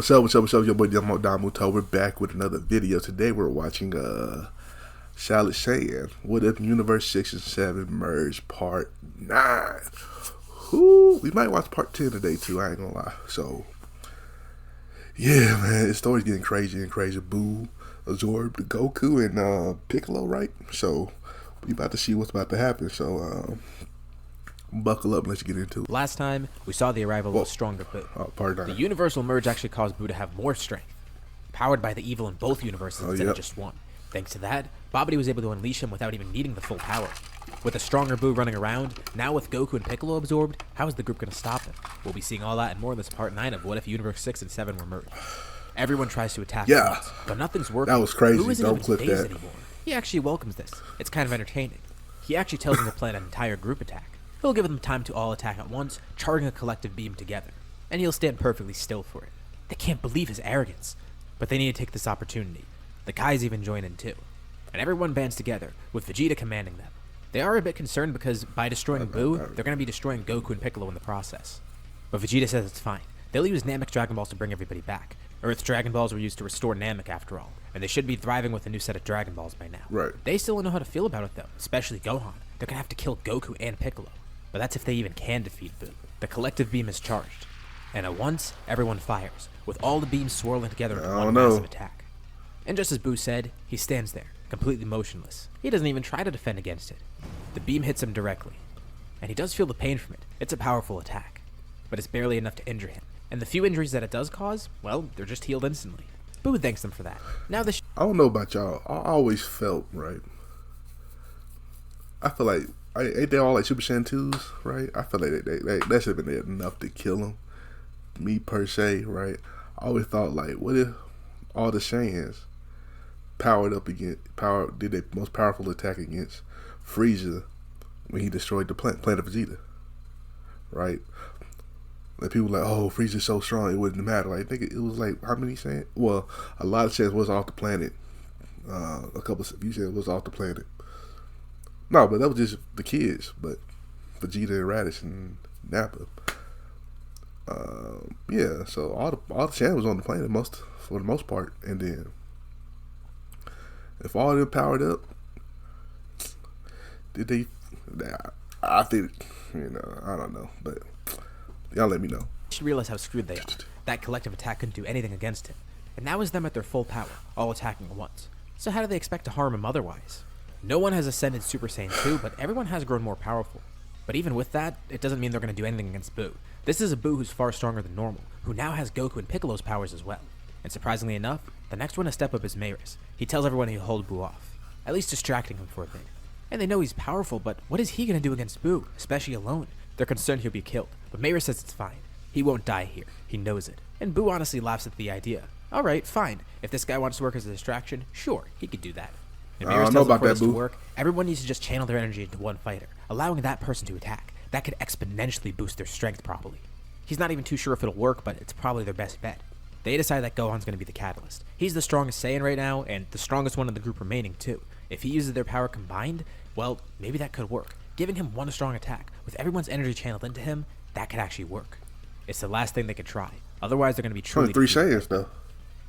What's up? What's up? What's up? Your boy Domuto. We're back with another video. Today we're watching Saiyan. What if Universe 6 and 7 merge Part 9? Whoo! We might watch Part 10 today too. I ain't gonna lie. So yeah, man, the story's getting crazy and crazy. Boo absorbed Goku and Piccolo, right? So we about to see what's about to happen. So buckle up, let's get into it. Last time, we saw the arrival of a stronger Boo. The universal merge actually caused Boo to have more strength, powered by the evil in both universes instead of just one. Thanks to that, Babidi was able to unleash him without even needing the full power. With a stronger Boo running around, now with Goku and Piccolo absorbed, how is the group going to stop him? We'll be seeing all that and more in this Part 9 of What If Universe 6 and 7 were merged. Everyone tries to attack at once, but nothing's working. That was crazy. Boo isn't Don't clip that. anymore. He actually welcomes this. It's kind of entertaining. He actually tells them to plan an entire group attack. He'll give them time to all attack at once, charging a collective beam together, and he'll stand perfectly still for it. They can't believe his arrogance, but they need to take this opportunity. The Kais even join in too, and everyone bands together, with Vegeta commanding them. They are a bit concerned because by destroying Boo, they're going to be destroying Goku and Piccolo in the process. But Vegeta says it's fine. They'll use Namek Dragon Balls to bring everybody back. Earth's Dragon Balls were used to restore Namek after all, and they should be thriving with a new set of Dragon Balls by now. Right. They still don't know how to feel about it though, especially Gohan. They're going to have to kill Goku and Piccolo. But that's if they even can defeat Boo. The collective beam is charged, and at once, everyone fires, with all the beams swirling together into one massive attack. And just as Boo said, he stands there, completely motionless. He doesn't even try to defend against it. The beam hits him directly, and he does feel the pain from it. It's a powerful attack, but it's barely enough to injure him. And the few injuries that it does cause, well, they're just healed instantly. Boo thanks them for that. Now this I don't know about y'all. I always felt, right? I feel like ain't they all like Super Saiyan 2s, right? I feel like that should have been enough to kill them. Me per se, right? I always thought like, what if all the Saiyans did their most powerful attack against Frieza when he destroyed the planet Vegeta, right? Like people were like, oh, Frieza's so strong, it wouldn't matter. Like, nigga, it was like, how many Saiyans? Well, a lot of Saiyans was off the planet. A couple of you said was off the planet. No, but that was just the kids. But Vegeta and Radish and Nappa. Yeah, so all the Saiyans was on the planet for the most part. And then if all of them powered up, did they? I think, I don't know, but y'all let me know. You should realize how screwed they are. That collective attack couldn't do anything against him, and now is them at their full power, all attacking at once. So how do they expect to harm him otherwise? No one has ascended Super Saiyan 2, but everyone has grown more powerful. But even with that, it doesn't mean they're going to do anything against Boo. This is a Boo who's far stronger than normal, who now has Goku and Piccolo's powers as well. And surprisingly enough, the next one to step up is Maris. He tells everyone he'll hold Boo off, at least distracting him for a bit. And they know he's powerful, but what is he going to do against Boo, especially alone? They're concerned he'll be killed, but Maris says it's fine. He won't die here. He knows it. And Boo honestly laughs at the idea. Alright, fine. If this guy wants to work as a distraction, sure, he could do that. And Maris tells him for this to work, everyone needs to just channel their energy into one fighter, allowing that person to attack. That could exponentially boost their strength probably. He's not even too sure if it'll work, but it's probably their best bet. They decide that Gohan's going to be the catalyst. He's the strongest Saiyan right now, and the strongest one in the group remaining too. If he uses their power combined, well, maybe that could work. Giving him one strong attack, with everyone's energy channeled into him, that could actually work. It's the last thing they could try. Otherwise, they're going to be truly... Only 3 Saiyans, though.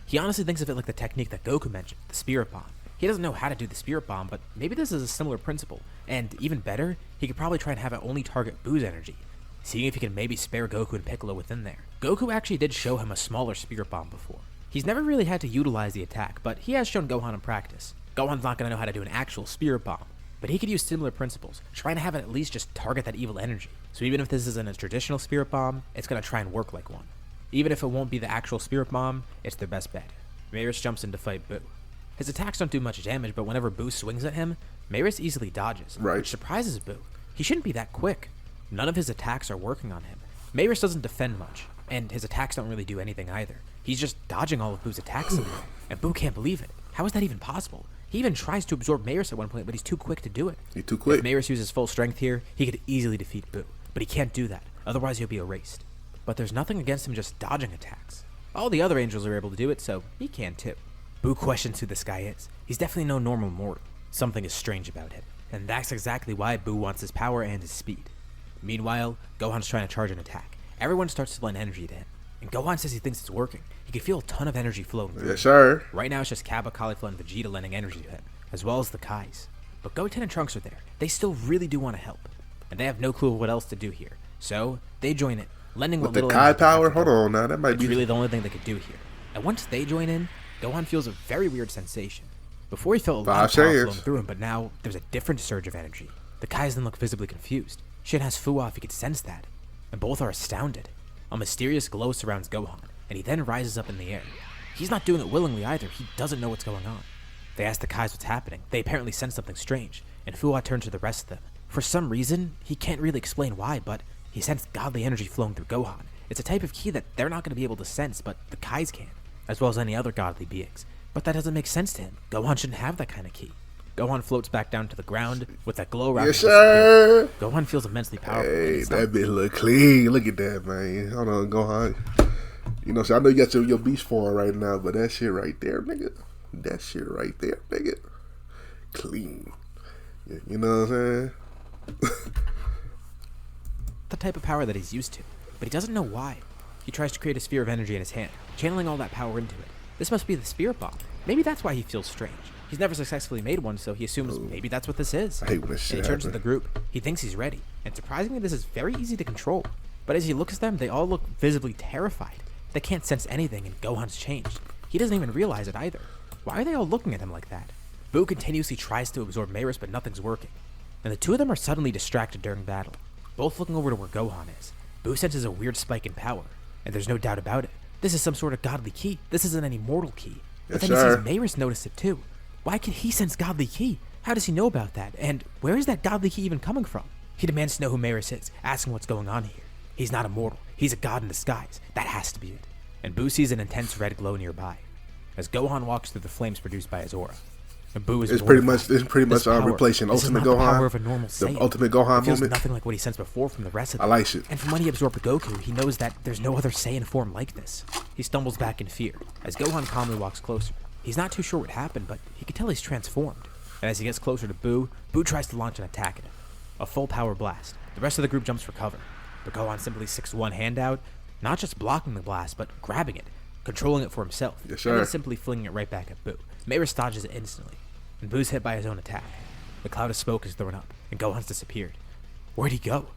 He honestly thinks of it like the technique that Goku mentioned, the Spirit Bomb. He doesn't know how to do the Spirit Bomb, but maybe this is a similar principle. And even better, he could probably try and have it only target Boo's energy, seeing if he can maybe spare Goku and Piccolo within there. Goku actually did show him a smaller Spirit Bomb before. He's never really had to utilize the attack, but he has shown Gohan in practice. Gohan's not going to know how to do an actual Spirit Bomb, but he could use similar principles, trying to have it at least just target that evil energy. So even if this isn't a traditional Spirit Bomb, it's going to try and work like one. Even if it won't be the actual Spirit Bomb, it's their best bet. Maris jumps in to fight Boo. His attacks don't do much damage, but whenever Boo swings at him, Maris easily dodges, which surprises Boo. He shouldn't be that quick. None of his attacks are working on him. Maris doesn't defend much, and his attacks don't really do anything either. He's just dodging all of Boo's attacks somehow, and Boo can't believe it. How is that even possible? He even tries to absorb Maris at one point, but he's too quick to do it. He's too quick. If Maris uses full strength here, he could easily defeat Boo, but he can't do that, otherwise he'll be erased. But there's nothing against him just dodging attacks. All the other angels are able to do it, so he can too. Boo questions who this guy is. He's definitely no normal mortal. Something is strange about him, and that's exactly why Boo wants his power and his speed. Meanwhile, Gohan's trying to charge an attack. Everyone starts to lend energy to him. And Gohan says he thinks it's working. He can feel a ton of energy flowing through. Yes, sir. Right now it's just Kappa, Caulifla, and Vegeta lending energy to him, as well as the Kais. But Goten and Trunks are there. They still really do want to help. And they have no clue what else to do here. So, they join in, lending With what the little Kai energy they have power? to Hold Gohan. on now. That might It's be. really the only thing they could do here. And once they join in, Gohan feels a very weird sensation. Before he felt a lot of Five power Saiyans. flowing through him, but now there's a different surge of energy. The Kais then look visibly confused. Shin has Fu off, he could sense that. And both are astounded. A mysterious glow surrounds Gohan, and he then rises up in the air. He's not doing it willingly either, he doesn't know what's going on. They ask the Kais what's happening. They apparently sense something strange, and Fuwa turns to the rest of them. For some reason, he can't really explain why, but he sensed godly energy flowing through Gohan. It's a type of ki that they're not going to be able to sense, but the Kais can, as well as any other godly beings. But that doesn't make sense to him. Gohan shouldn't have that kind of ki. Gohan floats back down to the ground with that glow around Yes, him sir. disappear. Gohan feels immensely powerful. and Hey, he's that not- bitch look clean. Look at that, man. Hold on, Gohan. You know, so I know you got your beast form right now, but that shit right there, nigga. That shit right there, nigga. Clean. You know what I'm saying? the type of power that he's used to, but he doesn't know why. He tries to create a sphere of energy in his hand, channeling all that power into it. This must be the spirit bomb. Maybe that's why he feels strange. He's never successfully made one, so he assumes maybe that's what this is. I hate when this shit And he turns to happens. the group. He thinks he's ready, and surprisingly, this is very easy to control. But as he looks at them, they all look visibly terrified. They can't sense anything, and Gohan's changed. He doesn't even realize it either. Why are they all looking at him like that? Boo continuously tries to absorb Maris, but nothing's working. And the two of them are suddenly distracted during battle, both looking over to where Gohan is. Boo senses a weird spike in power, and there's no doubt about it. This is some sort of godly ki. This isn't any mortal ki. But Yes, then he sir. sees Maris notice it too. Why can he sense godly ki? How does he know about that? And where is that godly ki even coming from? He demands to know who Maris is, asking what's going on here. He's not immortal. He's a god in disguise. That has to be it. And Boo sees an intense red glow nearby, as Gohan walks through the flames produced by his aura. And Boo is It's pretty mortified. much This power- replacing this is Ultimate not the power Gohan. of a normal The Saiyan. Ultimate Gohan It feels moment. nothing like what he sensed before from the rest of I them. like it. And from when he absorbed Goku, he knows that there's no other Saiyan form like this. He stumbles back in fear, as Gohan calmly walks closer. He's not too sure what happened, but he can tell he's transformed. And as he gets closer to Boo, Boo tries to launch an attack at him. A full power blast. The rest of the group jumps for cover, but Gohan simply sticks one hand out, not just blocking the blast, but grabbing it, controlling it for himself, Yes, and then sir. simply flinging it right back at Boo. Maris dodges it instantly, and Boo's hit by his own attack. The cloud of smoke is thrown up, and Gohan's disappeared. Where'd he go?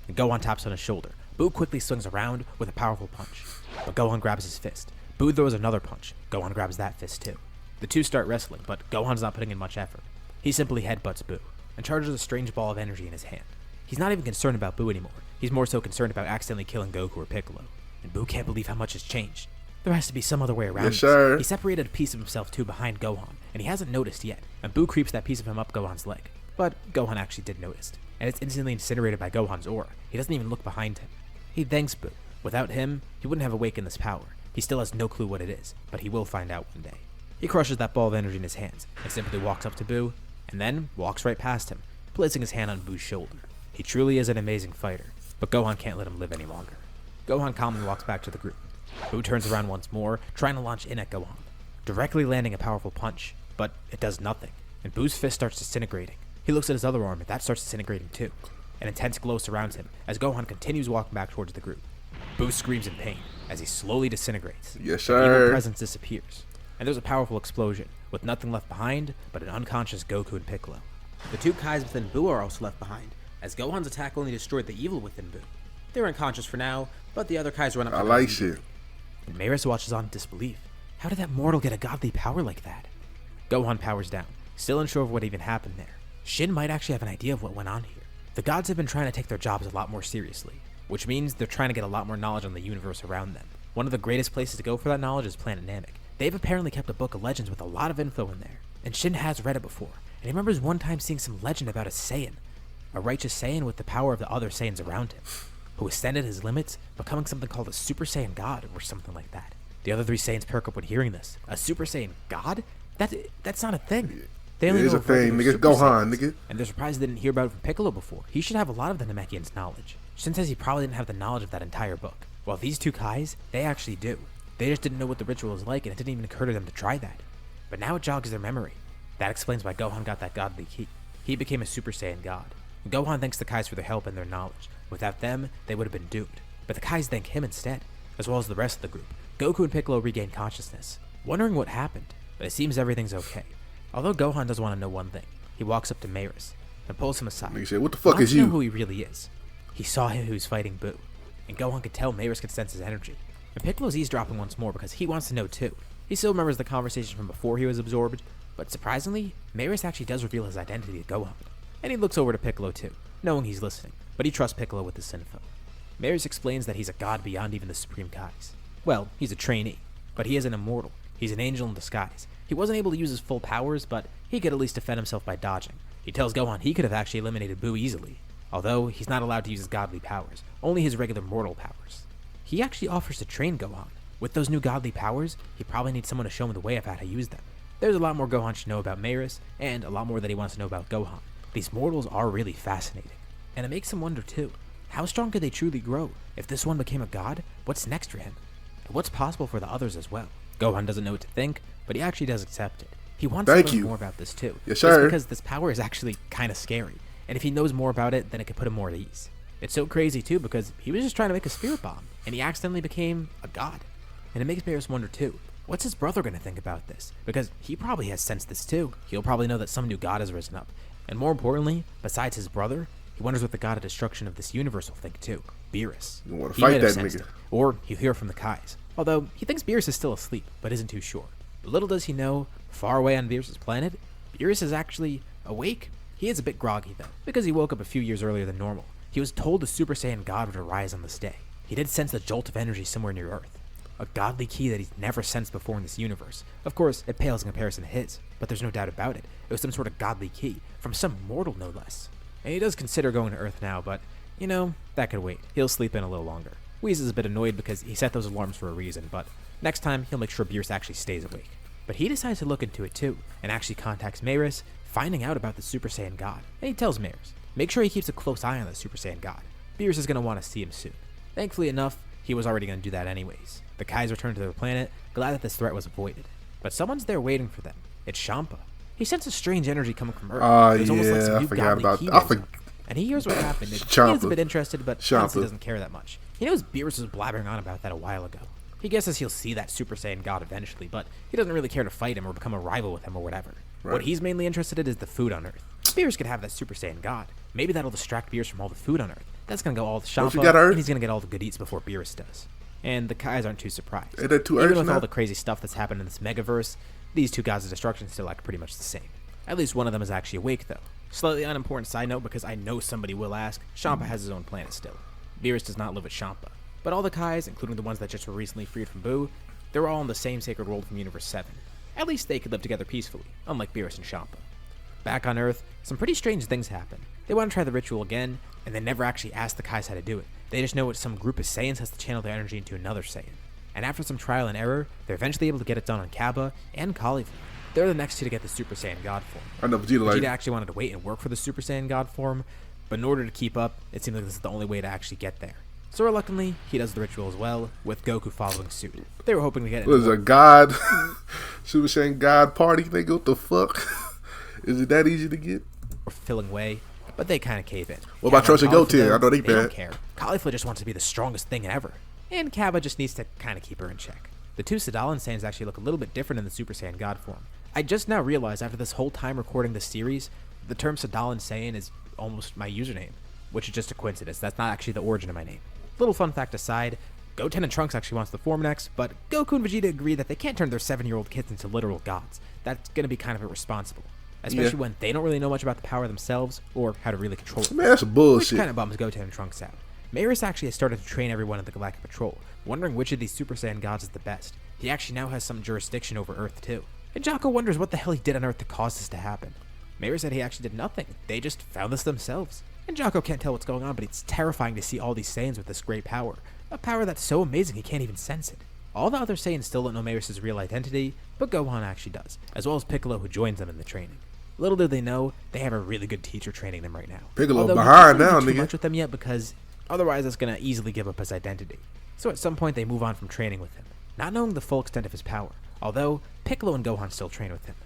And Gohan taps on his shoulder. Boo quickly swings around with a powerful punch, but Gohan grabs his fist. Boo throws another punch. Gohan grabs that fist too. The two start wrestling, but Gohan's not putting in much effort. He simply headbutts Boo, and charges a strange ball of energy in his hand. He's not even concerned about Boo anymore. He's more so concerned about accidentally killing Goku or Piccolo. And Boo can't believe how much has changed. There has to be some other way around Yes, this. sir. He separated a piece of himself too behind Gohan, and he hasn't noticed yet. And Boo creeps that piece of him up Gohan's leg. But Gohan actually did notice, and it's instantly incinerated by Gohan's aura. He doesn't even look behind him. He thanks Boo. Without him, he wouldn't have awakened this power. He still has no clue what it is, but he will find out one day. He crushes that ball of energy in his hands, and simply walks up to Boo, and then walks right past him, placing his hand on Boo's shoulder. He truly is an amazing fighter, but Gohan can't let him live any longer. Gohan calmly walks back to the group. Boo turns around once more, trying to launch in at Gohan, directly landing a powerful punch, but it does nothing, and Boo's fist starts disintegrating. He looks at his other arm, and that starts disintegrating too. An intense glow surrounds him as Gohan continues walking back towards the group. Boo screams in pain as he slowly disintegrates. Yes, The evil sir. presence disappears, and there's a powerful explosion, with nothing left behind but an unconscious Goku and Piccolo. The two Kais within Boo are also left behind, as Gohan's attack only destroyed the evil within Boo. They're unconscious for now, but the other Kais run up I to them like immediately. shit. And Maris watches on in disbelief. How did that mortal get a godly power like that? Gohan powers down, still unsure of what even happened there. Shin might actually have an idea of what went on here. The gods have been trying to take their jobs a lot more seriously, which means they're trying to get a lot more knowledge on the universe around them. One of the greatest places to go for that knowledge is Planet Namek. They've apparently kept a book of legends with a lot of info in there, and Shin has read it before, and he remembers one time seeing some legend about a Saiyan, a righteous Saiyan with the power of the other Saiyans around him, who extended his limits, becoming something called a Super Saiyan God or something like that. The other three Saiyans perk up when hearing this. A Super Saiyan God? That's not a thing. They It only is know a of regular thing, nigga. Super Gohan, Saiyans, nigga. and they're surprised they didn't hear about it from Piccolo before. He should have a lot of the Namekian's knowledge. Shin says he probably didn't have the knowledge of that entire book. While these two Kais, they actually do. They just didn't know what the ritual is like, and it didn't even occur to them to try that. But now it jogs their memory. That explains why Gohan got that godly ki. He became a Super Saiyan God. Gohan thanks the Kais for their help and their knowledge. Without them, they would have been doomed. But the Kais thank him instead. as well as the rest of the group, Goku and Piccolo regain consciousness, wondering what happened, but it seems everything's okay. Although Gohan does want to know one thing, he walks up to Maris and pulls him aside. He said, "What the fuck Wants is to know you?" who he really is. He saw him who was fighting Boo, and Gohan could tell Maris could sense his energy. And Piccolo's eavesdropping once more because he wants to know too. He still remembers the conversation from before he was absorbed, but surprisingly, Maris actually does reveal his identity to Gohan. And he looks over to Piccolo too, knowing he's listening, but he trusts Piccolo with this info. Maris explains that he's a god beyond even the Supreme Kais. Well, he's a trainee, but he is an immortal. He's an angel in disguise. He wasn't able to use his full powers, but he could at least defend himself by dodging. He tells Gohan he could have actually eliminated Boo easily, although he's not allowed to use his godly powers, only his regular mortal powers. He actually offers to train Gohan. With those new godly powers, he probably needs someone to show him the way of how to use them. There's a lot more Gohan should know about Maris, and a lot more that he wants to know about Gohan. These mortals are really fascinating. And it makes him wonder too, how strong could they truly grow? If this one became a god, what's next for him? And what's possible for the others as well? Gohan doesn't know what to think, but he actually does accept it. He wants to learn more about this too. Yes, sir. Because this power is actually kind of scary. And if he knows more about it, then it could put him more at ease. It's so crazy too because he was just trying to make a spirit bomb, and he accidentally became a god. And it makes Maris wonder too, what's his brother going to think about this? Because he probably has sensed this too. He'll probably know that some new god has risen up. And more importantly, besides his brother, he wonders what the god of destruction of this universe will think too. Beerus. You want to fight that nigga. Or he'll hear from the Kais. Although, he thinks Beerus is still asleep, but isn't too sure. But little does he know, far away on Beerus' planet, Beerus is actually awake. He is a bit groggy though, because he woke up a few years earlier than normal. He was told the Super Saiyan God would arise on this day. He did sense the jolt of energy somewhere near Earth. A godly key that he's never sensed before in this universe. Of course, it pales in comparison to his, but there's no doubt about it. It was some sort of godly key, from some mortal no less. And he does consider going to Earth now, but, you know, that could wait. He'll sleep in a little longer. Whis is a bit annoyed because he set those alarms for a reason, but next time he'll make sure Beerus actually stays awake. But he decides to look into it too, and actually contacts Maris, finding out about the Super Saiyan God. And he tells Maris, make sure he keeps a close eye on the Super Saiyan God. Beerus is going to want to see him soon. Thankfully enough, he was already going to do that anyways. The Kais return to their planet, glad that this threat was avoided. But someone's there waiting for them. It's Champa. He senses strange energy coming from Earth. There's almost like some new godly key rising up. And he hears what happened. He is a bit interested, but honestly doesn't care that much. He knows Beerus was blabbering on about that a while ago. He guesses he'll see that Super Saiyan God eventually, but he doesn't really care to fight him or become a rival with him or whatever. Right. What he's mainly interested in is the food on Earth. Beerus could have that Super Saiyan God. Maybe that'll distract Beerus from all the food on Earth. That's going to go all to Champa, and he's going to get all the good eats before Beerus does. And the Kais aren't too surprised. Even with all the crazy stuff that's happened in this megaverse, these two gods of destruction still act pretty much the same. At least one of them is actually awake, though. Slightly unimportant side note, because I know somebody will ask, Champa has his own planet still. Beerus does not live with Champa. But all the Kais, including the ones that just were recently freed from Boo, they're all in the same sacred world from Universe 7. At least they could live together peacefully, unlike Beerus and Champa. Back on Earth, some pretty strange things happen. They want to try the ritual again, and they never actually ask the Kais how to do it. They just know what some group of Saiyans has to channel their energy into another Saiyan. And after some trial and error, they're eventually able to get it done on Cabba and Cauliflower. They're the next two to get the Super Saiyan God form. I know Vegeta actually wanted to wait and work for the Super Saiyan God form, but in order to keep up, it seemed like this is the only way to actually get there. So reluctantly, he does the ritual as well, with Goku following suit. They were hoping to get it. What is a God? Super Saiyan God party? They go, what the fuck? Is it that easy to get? Filling way, but they kind of cave in. What about Trunks and Goten? I know they bad. Don't care. Cauliflower just wants to be the strongest thing ever, and Cabba just needs to kind of keep her in check. The two Sadalan Saiyans actually look a little bit different in the Super Saiyan God form. I just now realized after this whole time recording this series, the term Sadalan Saiyan is almost my username, which is just a coincidence. That's not actually the origin of my name. Little fun fact aside, Goten and Trunks actually wants the form next, but Goku and Vegeta agree that they can't turn their 7-year-old kids into literal gods. That's going to be kind of irresponsible. Especially when they don't really know much about the power themselves or how to really control it. Man, that's bullshit. Which kind of bums Goten and Trunks out. Maris actually has started to train everyone in the Galactic Patrol, wondering which of these Super Saiyan gods is the best. He actually now has some jurisdiction over Earth too. And Jocko wonders what the hell he did on Earth to cause this to happen. Maris said he actually did nothing. They just found this themselves. And Jocko can't tell what's going on, but it's terrifying to see all these Saiyans with this great power. A power that's so amazing he can't even sense it. All the other Saiyans still don't know Maris' real identity, but Gohan actually does, as well as Piccolo, who joins them in the training. Little do they know, they have a really good teacher training them right now. Piccolo behind now, nigga. Too much with them yet because otherwise it's gonna easily give up his identity. So at some point they move on from training with him, not knowing the full extent of his power. Although Piccolo and Gohan still train with him,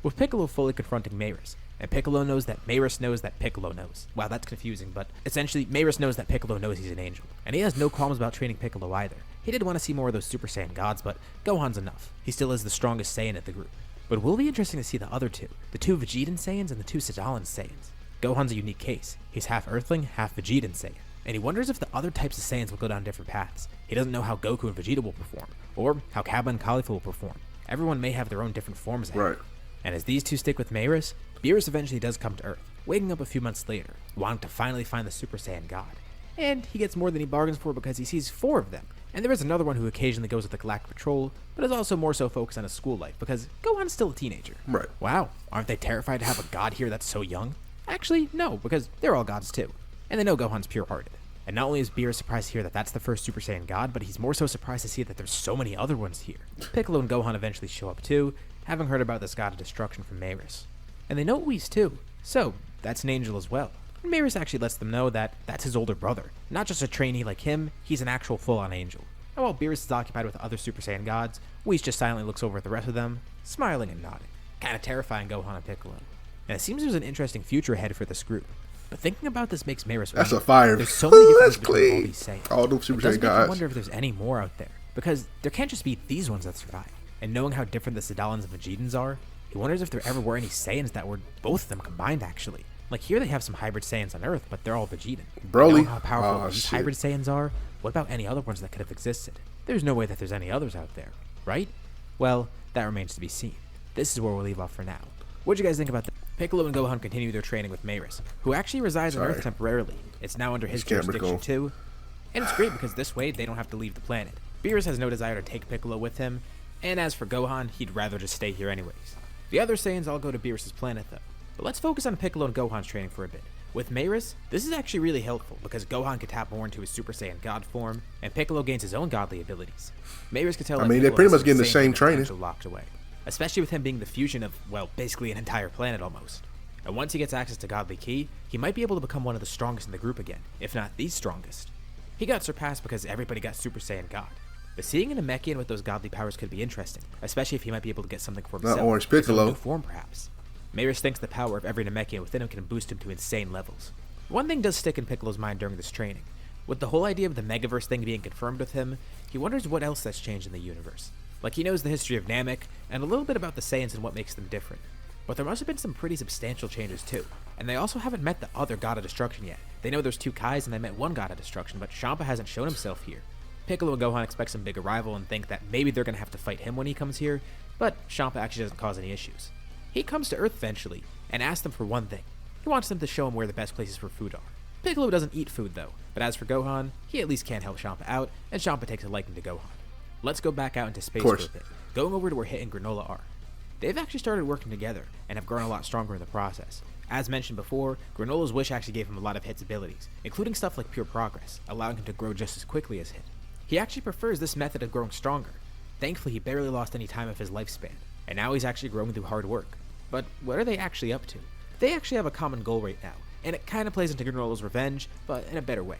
with Piccolo fully confronting Maris, and Piccolo knows that Maris knows that Piccolo knows. Wow, that's confusing, but essentially Maris knows that Piccolo knows he's an angel, and he has no qualms about training Piccolo either. He did want to see more of those Super Saiyan gods, but Gohan's enough. He still is the strongest Saiyan at the group. But it will be interesting to see the other two, the two Vegetan Saiyans and the two Saiyan Saiyans. Gohan's a unique case. He's half Earthling, half Vegetan Saiyan. And he wonders if the other types of Saiyans will go down different paths. He doesn't know how Goku and Vegeta will perform, or how Kappa and Caulifla will perform. Everyone may have their own different forms ahead. Right. And as these two stick with Beerus, Beerus eventually does come to Earth, waking up a few months later, wanting to finally find the Super Saiyan God. And he gets more than he bargains for because he sees 4 of them. And there is another one who occasionally goes with the Galactic Patrol, but is also more so focused on his school life because Gohan's still a teenager. Right. Wow, aren't they terrified to have a god here that's so young? Actually, no, because they're all gods too. And they know Gohan's pure-hearted. And not only is Beerus surprised to hear that that's the first Super Saiyan God, but he's more so surprised to see that there's so many other ones here. Piccolo and Gohan eventually show up too, having heard about this god of destruction from Beerus. And they know Whis too, so that's an angel as well. And Beerus actually lets them know that that's his older brother. Not just a trainee like him, he's an actual full-on angel. And while Beerus is occupied with other Super Saiyan gods, Whis just silently looks over at the rest of them, smiling and nodding. Kinda terrifying Gohan and Piccolo. And it seems there's an interesting future ahead for this group. But thinking about this makes Beerus wonder. That's a fire. There's so many different That's things between all clean. these Saiyans. All them Super It does Saiyan make me gods. wonder if there's any more out there. Because there can't just be these ones that survive. And knowing how different the Saiyans and Vegetans are, he wonders if there ever were any Saiyans that were both of them combined actually. Like here they have some hybrid Saiyans on Earth, but they're all Vegetan. Broly. Knowing how powerful these shit. hybrid Saiyans are, what about any other ones that could have existed? There's no way that there's any others out there, right? Well, that remains to be seen. This is where we'll leave off for now. What'd you guys think about that? Piccolo and Gohan continue their training with Beerus, who actually resides on Earth temporarily. It's now under his jurisdiction too. And it's great because this way they don't have to leave the planet. Beerus has no desire to take Piccolo with him, and as for Gohan, he'd rather just stay here anyways. The other Saiyans all go to Beerus' planet though. But let's focus on Piccolo and Gohan's training for a bit. With Beerus, this is actually really helpful because Gohan can tap more into his Super Saiyan God form, and Piccolo gains his own godly abilities. Beerus can tell they're pretty much getting the same training. Locked away, especially with him being the fusion of, well, basically an entire planet almost. And once he gets access to Godly Ki, he might be able to become one of the strongest in the group again, if not the strongest. He got surpassed because everybody got Super Saiyan God. But seeing a Namekian with those godly powers could be interesting, especially if he might be able to get something for himself. Not Orange His own Piccolo. new form, perhaps. Beerus thinks the power of every Namekian within him can boost him to insane levels. One thing does stick in Piccolo's mind during this training. With the whole idea of the Megaverse thing being confirmed with him, he wonders what else that's changed in the universe. Like he knows the history of Namek, and a little bit about the Saiyans and what makes them different. But there must have been some pretty substantial changes too. And they also haven't met the other God of Destruction yet. They know there's 2 Kais and they met 1 God of Destruction, but Champa hasn't shown himself here. Piccolo and Gohan expect some big arrival and think that maybe they're going to have to fight him when he comes here, but Champa actually doesn't cause any issues. He comes to Earth eventually, and asks them for one thing. He wants them to show him where the best places for food are. Piccolo doesn't eat food though, but as for Gohan, he at least can't help Champa out, and Champa takes a liking to Gohan. Let's go back out into space for a bit, going over to where Hit and Granola are. They've actually started working together, and have grown a lot stronger in the process. As mentioned before, Granola's wish actually gave him a lot of Hit's abilities, including stuff like Pure Progress, allowing him to grow just as quickly as Hit. He actually prefers this method of growing stronger. Thankfully, he barely lost any time of his lifespan, and now he's actually growing through hard work. But what are they actually up to? They actually have a common goal right now, and it kinda plays into Granola's revenge, but in a better way.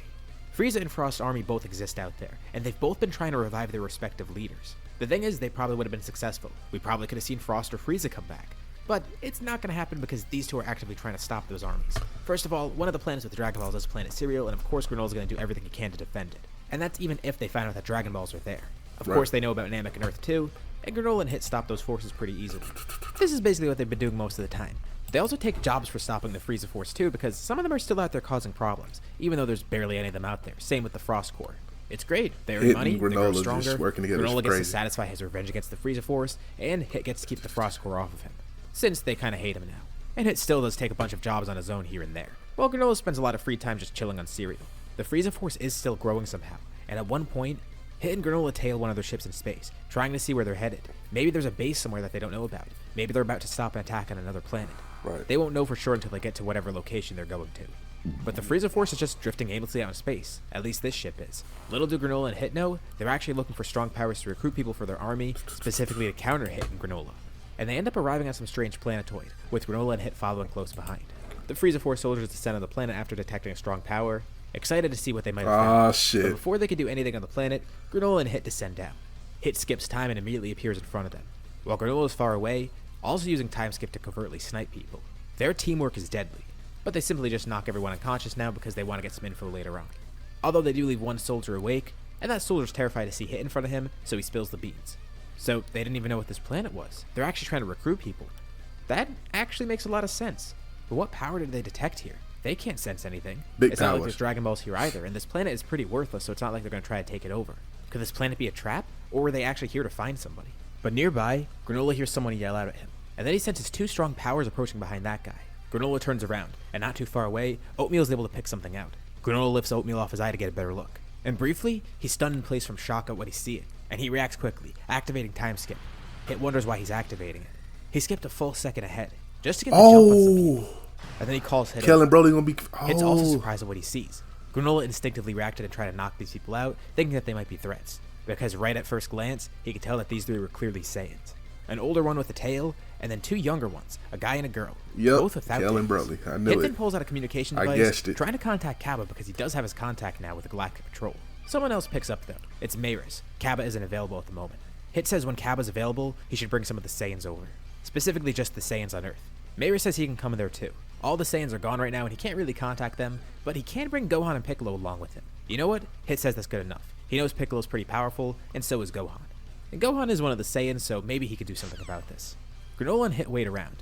Frieza and Frost's army both exist out there, and they've both been trying to revive their respective leaders. The thing is, they probably would have been successful. We probably could have seen Frost or Frieza come back. But it's not going to happen because these two are actively trying to stop those armies. First of all, one of the planets with Dragon Balls is Planet Cereal, and of course Granola's going to do everything he can to defend it. And that's even if they find out that Dragon Balls are there. Of course they know about Namek and Earth too, and Granola and Hit stop those forces pretty easily. This is basically what they've been doing most of the time. They also take jobs for stopping the Frieza Force too, because some of them are still out there causing problems, even though there's barely any of them out there. Same with the Frost Corps. It's great. They earn money, they grow stronger, Granola gets to satisfy his revenge against the Frieza Force, and Hit gets to keep the Frost Corps off of him, since they kinda hate him now. And Hit still does take a bunch of jobs on his own here and there, while Granola spends a lot of free time just chilling on cereal. The Frieza Force is still growing somehow, and at one point, Hit and Granola tail one of their ships in space, trying to see where they're headed. Maybe there's a base somewhere that they don't know about. Maybe they're about to stop an attack on another planet. They won't know for sure until they get to whatever location they're going to. But the Frieza Force is just drifting aimlessly out in space. At least this ship is. Little do Granola and Hit know, they're actually looking for strong powers to recruit people for their army, specifically to counter Hit and Granola. And they end up arriving on some strange planetoid, with Granola and Hit following close behind. The Frieza Force soldiers descend on the planet after detecting a strong power, excited to see what they might have found. But before they can do anything on the planet, Granola and Hit descend down. Hit skips time and immediately appears in front of them. While Granola is far away, also using time skip to covertly snipe people. Their teamwork is deadly, but they simply just knock everyone unconscious now because they want to get some info later on. Although they do leave one soldier awake, And that soldier's terrified to see Hit in front of him, so he spills the beans. So they didn't even know what this planet was. They're actually trying to recruit people. That actually makes a lot of sense. But what power did they detect here? They can't sense anything. It's not like there's Dragon Balls here either, and this planet is pretty worthless, so it's not like they're going to try to take it over. Could this planet be a trap, or were they actually here to find somebody? But nearby, Granola hears someone yell out at him, and then he senses two strong powers approaching behind that guy. Granola turns around, and not too far away, Oatmeal is able to pick something out. Granola lifts Oatmeal off his eye to get a better look. And briefly, he's stunned in place from shock at what he's seeing, and he reacts quickly, activating time skip. Hit wonders why he's activating it. He skipped a full second ahead, just to get the jump on some people. And then he calls Hit. Kellen Brody gonna be. Hit's also surprised at what he sees. Granola instinctively reacted and tried to knock these people out, thinking that they might be threats. Because right at first glance, he could tell that these three were clearly Saiyans. An older one with a tail, and then two younger ones, a guy and a girl. Yep, both without Kellen tails. Brody. I knew Hit it. then pulls out a communication device, I guessed it. trying to contact Kaba because he does have his contact now with the Galactic Patrol. Someone else picks up though. It's Maris. Kaba isn't available at the moment. Hit says when Kaba's available, he should bring some of the Saiyans over. Specifically just the Saiyans on Earth. Maris says he can come there too. All the Saiyans are gone right now and he can't really contact them, but he can bring Gohan and Piccolo along with him. You know what? Hit says that's good enough. He knows Piccolo's pretty powerful, and so is Gohan. And Gohan is one of the Saiyans, so maybe he could do something about this. Granola and Hit wait around.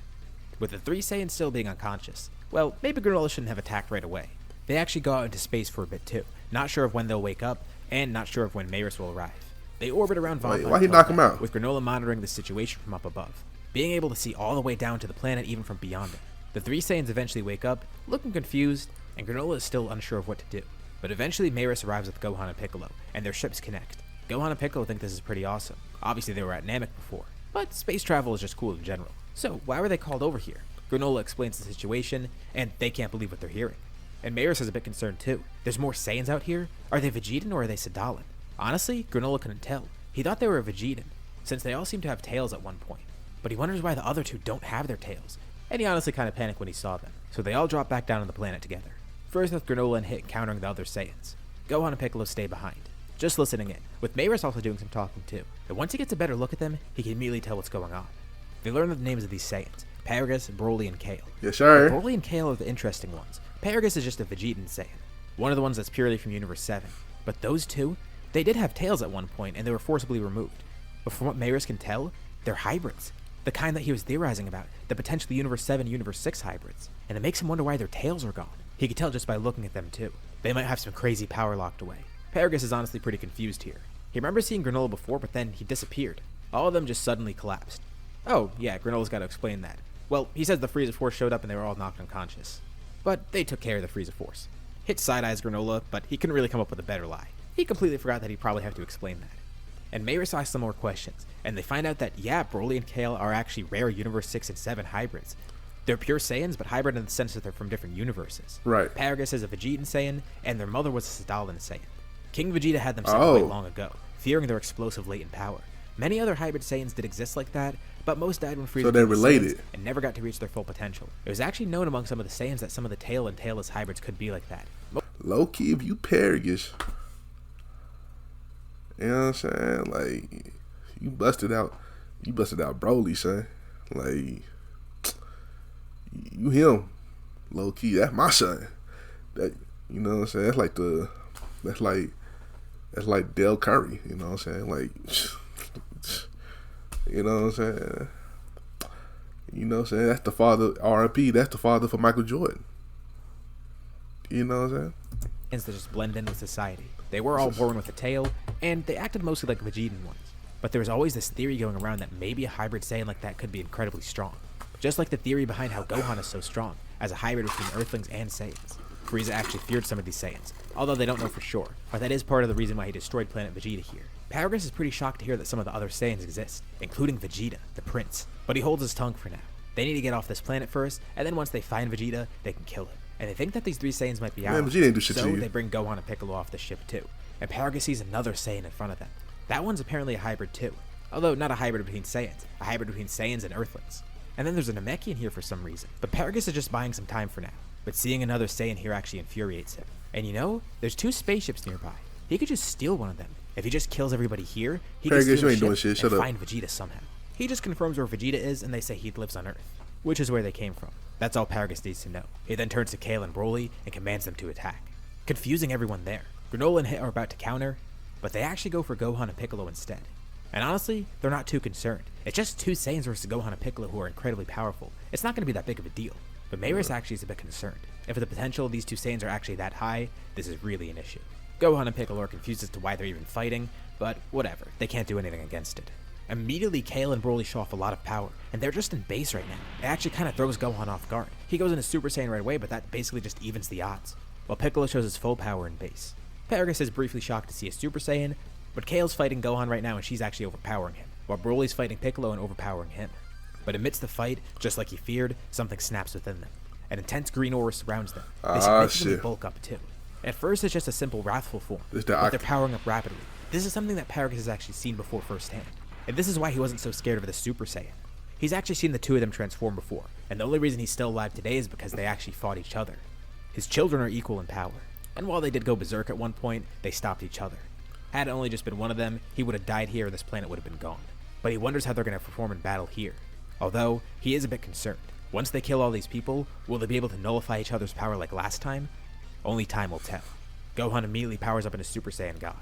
With the three Saiyans still being unconscious, well, maybe Granola shouldn't have attacked right away. They actually go out into space for a bit too, not sure of when they'll wake up, and not sure of when Maris will arrive. They orbit around Von Why he knock him out? with Granola monitoring the situation from up above, being able to see all the way down to the planet even from beyond it. The three Saiyans eventually wake up, looking confused, and Granola is still unsure of what to do. But eventually Maris arrives with Gohan and Piccolo, and their ships connect. Gohan and Piccolo think this is pretty awesome. Obviously they were at Namek before, but space travel is just cool in general. So why were they called over here? Granola explains the situation, and they can't believe what they're hearing. And Maris is a bit concerned too. There's more Saiyans out here? Are they Vegetan or are they Sadalan? Honestly, Granola couldn't tell. He thought they were Vegetan, since they all seem to have tails at one point. But he wonders why the other two don't have their tails. And he honestly kind of panicked when he saw them. So they all drop back down on the planet together. First with Granola and Hit encountering the other Saiyans. Gohan and Piccolo stay behind, just listening in, with Maris also doing some talking too. And once he gets a better look at them, he can immediately tell what's going on. They learn the names of these Saiyans, Paragus, Broly, and Kale. Yes, sir. Broly and Kale are the interesting ones. Paragus is just a Vegetan Saiyan, one of the ones that's purely from Universe 7. But those two, they did have tails at one point, and they were forcibly removed. But from what Maris can tell, they're hybrids. The kind that he was theorizing about, the potential Universe 7, Universe 6 hybrids. And it makes him wonder why their tails are gone. He could tell just by looking at them too. They might have some crazy power locked away. Paragus is honestly pretty confused here. He remembers seeing Granola before, but then he disappeared. All of them just suddenly collapsed. Oh, yeah, Granola's got to explain that. Well, he says the Frieza Force showed up and they were all knocked unconscious. But they took care of the Frieza Force. Hit side-eyes Granola, but he couldn't really come up with a better lie. He completely forgot that he'd probably have to explain that. And Maris asks some more questions, and they find out that, yeah, Broly and Kale are actually rare Universe 6 and 7 hybrids. They're pure Saiyans, but hybrid in the sense that they're from different universes. Right. Paragus is a Vegetan Saiyan, and their mother was a Sadalan Saiyan. King Vegeta had them separated long ago, fearing their explosive latent power. Many other hybrid Saiyans did exist like that, but most died when Frieza So they're became related. Saiyans and never got to reach their full potential. It was actually known among some of the Saiyans that some of the tail and tailless hybrids could be like that. Low key, if you Paragus, you know what I'm saying? Like, you busted out Broly, son. Like, you him, low key. That's my son. That, you know what I'm saying? That's like Del Curry. You know what I'm saying? Like, you know what I'm saying? You know what I'm saying? That's the father. R.I.P. That's the father for Michael Jordan. You know what I'm saying? To just blend in with society. They were all born with a tail, and they acted mostly like Vegetan ones. But there was always this theory going around that maybe a hybrid Saiyan like that could be incredibly strong. Just like the theory behind how Gohan is so strong, as a hybrid between Earthlings and Saiyans. Frieza actually feared some of these Saiyans, although they don't know for sure, but that is part of the reason why he destroyed planet Vegeta here. Paragus is pretty shocked to hear that some of the other Saiyans exist, including Vegeta, the prince, but he holds his tongue for now. They need to get off this planet first, and then once they find Vegeta, they can kill him. And they think that these three Saiyans might be out, Vegeta ain't do shit so to you. they bring Gohan and Piccolo off the ship too. And Paragus sees another Saiyan in front of them. That one's apparently a hybrid too, although not a hybrid between Saiyans, a hybrid between Saiyans and Earthlings. And then there's a Namekian here for some reason, but Paragus is just buying some time for now. But seeing another Saiyan here actually infuriates him. And you know, there's two spaceships nearby. He could just steal one of them. If he just kills everybody here, he can Paragus, steal you ain't the doing ship shit. Shut and up. find Vegeta somehow. He just confirms where Vegeta is, and they say he lives on Earth, which is where they came from. That's all Paragus needs to know. He then turns to Kale and Broly and commands them to attack, confusing everyone there. Granola and Hit are about to counter, but they actually go for Gohan and Piccolo instead. And honestly, they're not too concerned. It's just two Saiyans versus Gohan and Piccolo who are incredibly powerful. It's not going to be that big of a deal. But Mayris actually is a bit concerned. If the potential of these two Saiyans are actually that high, this is really an issue. Gohan and Piccolo are confused as to why they're even fighting, but whatever, they can't do anything against it. Immediately, Kale and Broly show off a lot of power, and they're just in base right now. It actually kind of throws Gohan off guard. He goes into Super Saiyan right away, but that basically just evens the odds, while Piccolo shows his full power in base. Paragus is briefly shocked to see a Super Saiyan, but Kale's fighting Gohan right now and she's actually overpowering him, while Broly's fighting Piccolo and overpowering him. But amidst the fight, just like he feared, something snaps within them. An intense green aura surrounds them. They significantly bulk up too. At first it's just a simple wrathful form, but they're powering up rapidly. This is something that Paragus has actually seen before firsthand, and this is why he wasn't so scared of the Super Saiyan. He's actually seen the two of them transform before, and the only reason he's still alive today is because they actually fought each other. His children are equal in power, and while they did go berserk at one point, they stopped each other. Had it only just been one of them, he would have died here and this planet would have been gone. But he wonders how they're going to perform in battle here. Although, he is a bit concerned. Once they kill all these people, will they be able to nullify each other's power like last time? Only time will tell. Gohan immediately powers up into Super Saiyan God,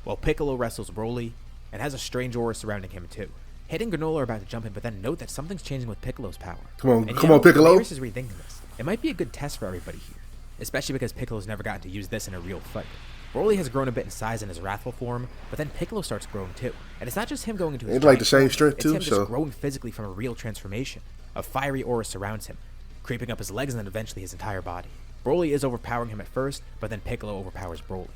while Piccolo wrestles Broly, and has a strange aura surrounding him too. Hit and Granola are about to jump in, but then note that something's changing with Piccolo's power. Come on, Piccolo. Mayris is rethinking this. It might be a good test for everybody here, especially because Piccolo's never gotten to use this in a real fight. Broly has grown a bit in size in his wrathful form, but then Piccolo starts growing too. And it's not just him going into his like the same strength too, it's him just growing physically from a real transformation. A fiery aura surrounds him, creeping up his legs and then eventually his entire body. Broly is overpowering him at first, but then Piccolo overpowers Broly,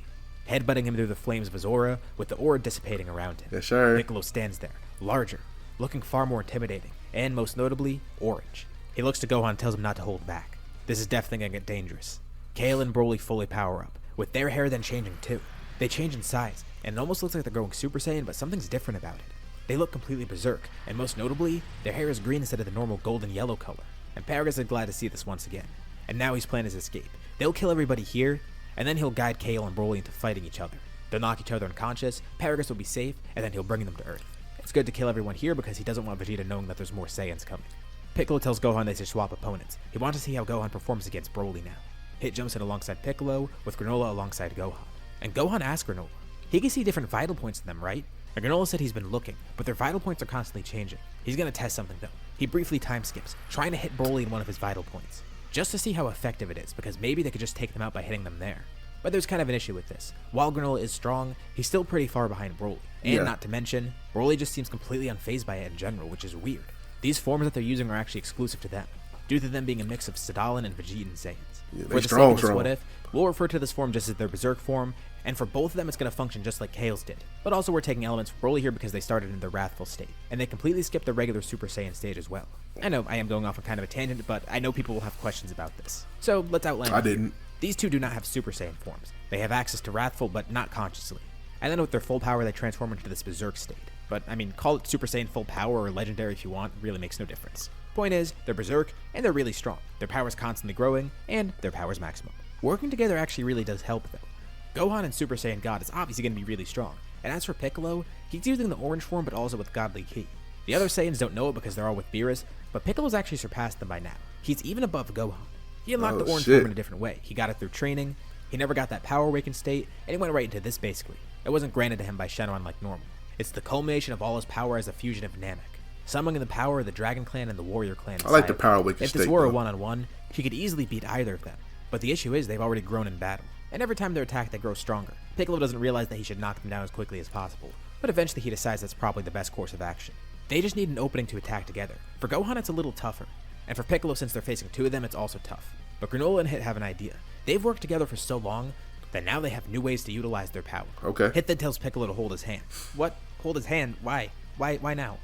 headbutting him through the flames of his aura, with the aura dissipating around him. Yes, sir. Piccolo stands there, larger, looking far more intimidating, and most notably, orange. He looks to Gohan and tells him not to hold back. This is definitely going to get dangerous. Kale and Broly fully power up, with their hair then changing too. They change in size, and it almost looks like they're going Super Saiyan, but something's different about it. They look completely berserk, and most notably, their hair is green instead of the normal golden yellow color. And Paragus is glad to see this once again. And now he's planning his escape. They'll kill everybody here, and then he'll guide Kale and Broly into fighting each other. They'll knock each other unconscious, Paragus will be safe, and then he'll bring them to Earth. It's good to kill everyone here because he doesn't want Vegeta knowing that there's more Saiyans coming. Piccolo tells Gohan they should swap opponents. He wants to see how Gohan performs against Broly now. Hit jumps in alongside Piccolo, with Granola alongside Gohan. And Gohan asks Granola. He can see different vital points in them, right? And Granola said he's been looking, but their vital points are constantly changing. He's gonna test something though. He briefly time skips, trying to hit Broly in one of his vital points, just to see how effective it is, because maybe they could just take them out by hitting them there. But there's kind of an issue with this. While Granola is strong, he's still pretty far behind Broly. And not to mention, Broly just seems completely unfazed by it in general, which is weird. These forms that they're using are actually exclusive to them, due to them being a mix of Sadalin and Vegetan Saiyans. Yeah, for the sake of this what if, we'll refer to this form just as their Berserk form, and for both of them it's going to function just like Kale's did. But also we're taking elements from Broly here because they started in their Wrathful state, and they completely skipped the regular Super Saiyan stage as well. I know I am going off on kind of a tangent, but I know people will have questions about this. So let's outline I didn't. These two do not have Super Saiyan forms. They have access to Wrathful, but not consciously. And then with their full power, they transform into this Berserk state. But, I mean, call it Super Saiyan full power or Legendary if you want, really makes no difference. Point is, they're Berserk, and they're really strong. Their power's constantly growing, and their power's maximum. Working together actually really does help, though. Gohan and Super Saiyan God is obviously going to be really strong. And as for Piccolo, he's using the orange form, but also with Godly Ki. The other Saiyans don't know it because they're all with Beerus, but Piccolo's actually surpassed them by now. He's even above Gohan. He unlocked the orange form in a different way. He got it through training, he never got that power awakened state, and he went right into this basically. It wasn't granted to him by Shenron like normal. It's the culmination of all his power as a fusion of Namek, summoning the power of the Dragon Clan and the Warrior Clan. I like the power awakened state. If this were a one-on-one, he could easily beat either of them. But the issue is they've already grown in battle, and every time they're attacked they grow stronger. Piccolo doesn't realize that he should knock them down as quickly as possible, but eventually he decides that's probably the best course of action. They just need an opening to attack together. For Gohan it's a little tougher, and for Piccolo since they're facing two of them it's also tough. But Granola and Hit have an idea. They've worked together for so long that now they have new ways to utilize their power. Okay. Hit then tells Piccolo to hold his hand. What? Hold his hand? Why? Why now?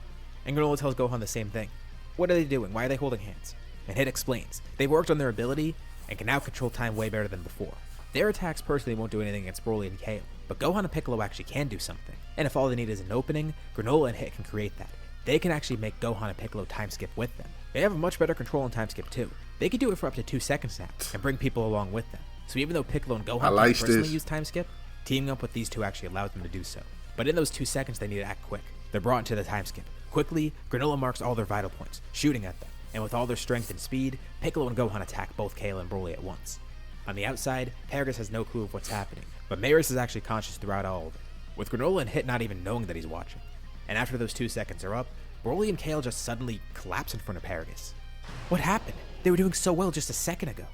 And Granola tells Gohan the same thing. What are they doing? Why are they holding hands? And Hit explains. They've worked on their ability and can now control time way better than before. Their attacks personally won't do anything against Broly and Kale, but Gohan and Piccolo actually can do something. And if all they need is an opening, Granola and Hit can create that. They can actually make Gohan and Piccolo time skip with them. They have a much better control on time skip too. They can do it for up to 2 seconds now, and bring people along with them. So even though Piccolo and Gohan can't personally use time skip, teaming up with these two actually allows them to do so. But in those 2 seconds they need to act quick. They're brought into the time skip. Quickly, Granola marks all their vital points, shooting at them, and with all their strength and speed, Piccolo and Gohan attack both Kale and Broly at once. On the outside, Paragus has no clue of what's happening, but Mayris is actually conscious throughout all of it. with Granola and Hit not even knowing that he's watching. And after those 2 seconds are up, Broly and Kale just suddenly collapse in front of Paragus. What happened? They were doing so well just a second ago.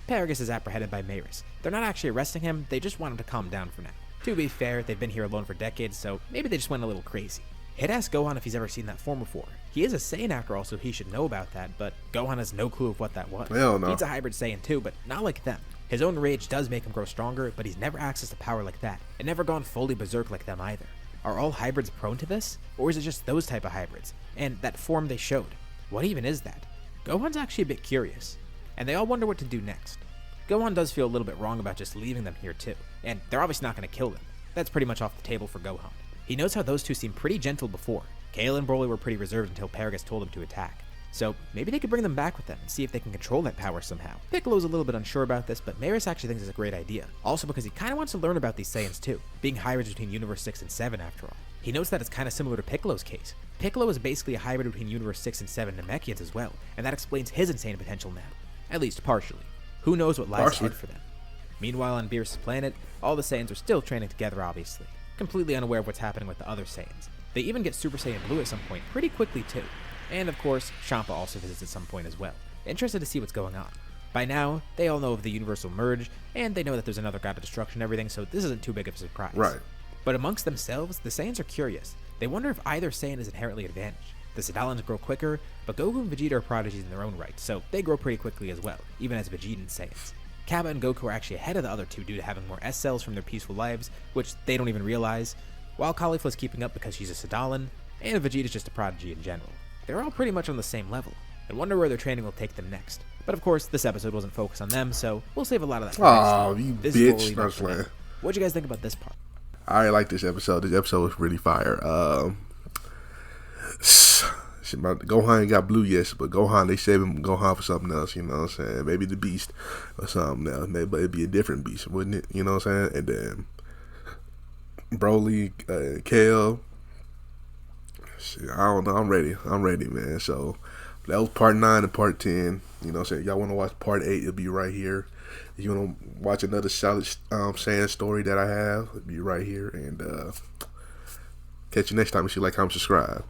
Paragus is apprehended by Maris. They're not actually arresting him, they just want him to calm down for now. To be fair, they've been here alone for decades, so maybe they just went a little crazy. Hit asks Gohan if he's ever seen that form before. He is a Saiyan after all, so he should know about that, but Gohan has no clue of what that was. Hell no. He's a hybrid Saiyan too, but not like them. His own rage does make him grow stronger, but he's never accessed a power like that, and never gone fully berserk like them either. Are all hybrids prone to this? Or is it just those type of hybrids? And that form they showed? What even is that? Gohan's actually a bit curious, and they all wonder what to do next. Gohan does feel a little bit wrong about just leaving them here too, and they're obviously not going to kill them. That's pretty much off the table for Gohan. He knows how those two seemed pretty gentle before. Kale and Broly were pretty reserved until Paragus told them to attack. So maybe they could bring them back with them and see if they can control that power somehow. Piccolo's a little bit unsure about this, but Maris actually thinks it's a great idea. Also because he kind of wants to learn about these Saiyans too, being hybrids between Universe 6 and 7 after all. He notes that it's kind of similar to Piccolo's case. Piccolo is basically a hybrid between Universe 6 and 7 Namekians as well, and that explains his insane potential now. At least partially. Who knows what lies ahead for them. Meanwhile on Beerus' planet, all the Saiyans are still training together obviously, completely unaware of what's happening with the other Saiyans. They even get Super Saiyan Blue at some point pretty quickly too. And of course, Champa also visits at some point as well, interested to see what's going on. By now, they all know of the Universal Merge, and they know that there's another God of Destruction and everything, so this isn't too big of a surprise. Right. But amongst themselves, the Saiyans are curious. They wonder if either Saiyan is inherently advantaged. The Sadalans grow quicker, but Goku and Vegeta are prodigies in their own right, so they grow pretty quickly as well, even as Vegetan Saiyans. Kappa and Goku are actually ahead of the other two due to having more S cells from their peaceful lives, which they don't even realize, while Caulifla's keeping up because she's a Sadalan, and Vegeta's just a prodigy in general. They're all pretty much on the same level, and wonder where their training will take them next. But of course, this episode wasn't focused on them, so we'll save a lot of that for Oh, next you This is what we'll bitch. leave up for now. What'd you guys think about this part? I like this episode. This episode was really fire. Gohan ain't got blue yet, but Gohan, they saving Gohan for something else, you know what I'm saying? Maybe the Beast or something else. Maybe it'd be a different Beast, wouldn't it? You know what I'm saying? And then Broly, Kale. Shit, I don't know. I'm ready, man. So that was part 9 and part 10. You know what I'm saying? Y'all want to watch part 8, it'll be right here. If you want to watch another solid Saiyan story that I have, it'll be right here. And catch you next time. If you like, comment, subscribe.